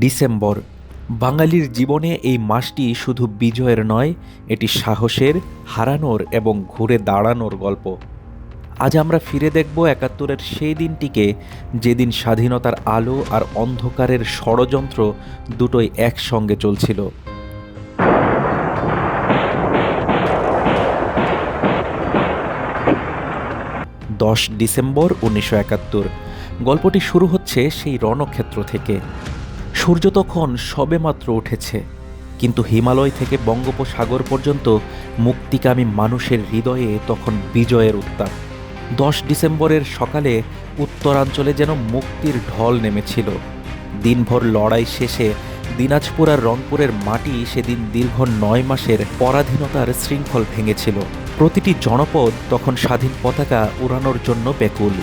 December বাঙালির জীবনে এই মাসটি শুধু বিজয়ের নয়, এটি সাহসের, হারানোর এবং ঘুরে দাঁড়ানোর গল্প। আজ আমরা ফিরে দেখব একাত্তরের সেই দিনটিকে, যেদিন স্বাধীনতার আলো আর অন্ধকারের ষড়যন্ত্র দুটোই একসঙ্গে চলছিল। 10 ডিসেম্বর 1971। গল্পটি শুরু হচ্ছে সেই রণক্ষেত্র থেকে। সূর্য তখন সবেমাত্র উঠেছে, কিন্তু হিমালয় থেকে বঙ্গোপসাগর পর্যন্ত মুক্তিকামী মানুষের হৃদয়ে তখন বিজয়ের উত্তাপ। 10 ডিসেম্বরের সকালে উত্তরাঞ্চলে যেন মুক্তির ঢল নেমেছিল। দিনভর লড়াই শেষে দিনাজপুর আর রংপুরের মাটি সেদিন দীর্ঘ 9 মাসের পরাধীনতার শৃঙ্খল ভেঙেছিল। প্রতিটি জনপদ তখন স্বাধীন পতাকা উড়ানোর জন্য ব্যাকুল।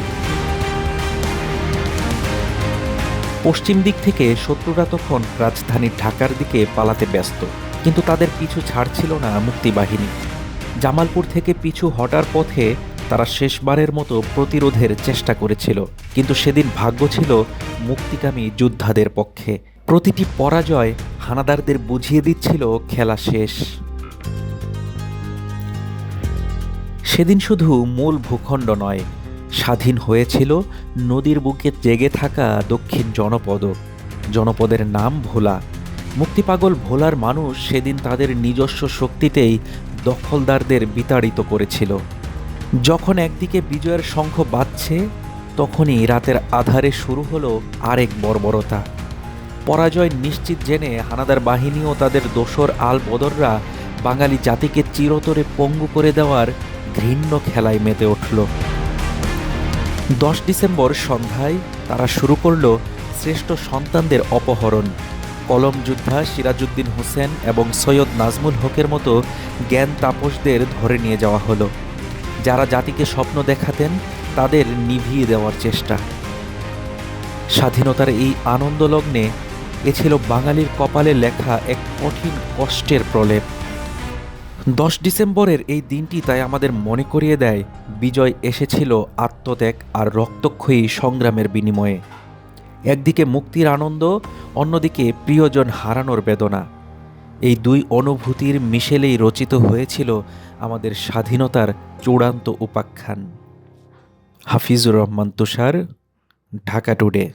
পশ্চিম দিক থেকে শত্রুরা তখন রাজধানী ঢাকার দিকে পালাতে ব্যস্ত, কিন্তু তাদের পিছু ছাড়ছিল না মুক্তিবাহিনী। জামালপুর থেকে পিছু হটার পথে তারা শেষবারের মতো প্রতিরোধের চেষ্টা করেছিল, কিন্তু সেদিন ভাগ্য ছিল মুক্তিকামী যোদ্ধাদের পক্ষে। প্রতিটি পরাজয় হানাদারদের বুঝিয়ে দিচ্ছিল খেলা শেষ। সেদিন শুধু মূল ভূখণ্ড নয়, স্বাধীন হয়েছিল নদীর বুকে জেগে থাকা দক্ষিণ জনপদের নাম ভোলা। মুক্তিপাগল ভোলার মানুষ সেদিন তাদের নিজস্ব শক্তিতেই দখলদারদের বিতাড়িত করেছিল। যখন একদিকে বিজয়ের শঙ্খ বাজছে, তখনই রাতের আধারে শুরু হলো আরেক বর্বরতা। পরাজয় নিশ্চিত জেনে হানাদার বাহিনী ও তাদের দোসর আল বদররা বাঙালি জাতিকে চিরতরে পঙ্গু করে দেওয়ার ঘৃণ্য খেলায় মেতে উঠল। 10 ডিসেম্বর সন্ধ্যায় তারা শুরু করল শ্রেষ্ঠ সন্তানদের অপহরণ। কলম যোদ্ধা সিরাজউদ্দিন হোসেন এবং সৈয়দ নাজমুল হকের মতো জ্ঞান তাপসদের ধরে নিয়ে যাওয়া হলো। যারা জাতিকে স্বপ্ন দেখাতেন, তাদের নিভিয়ে দেওয়ার চেষ্টা। স্বাধীনতার এই আনন্দলগ্নে এ ছিল বাঙালির কপালে লেখা এক কঠিন কষ্টের প্রলেপ। 10 ডিসেম্বরের এই দিনটি তাই আমাদের মনে করিয়ে দেয়, বিজয় এসেছিল আত্মত্যাগ আর রক্তক্ষয়ী সংগ্রামের বিনিময়ে। একদিকে মুক্তির আনন্দ, অন্যদিকে প্রিয়জন হারানোর বেদনা। এই দুই অনুভূতির মিশেলেই রচিত হয়েছিল আমাদের স্বাধীনতার চূড়ান্ত উপাখ্যান। হাফিজুর রহমান তুষার, ঢাকা টুডে।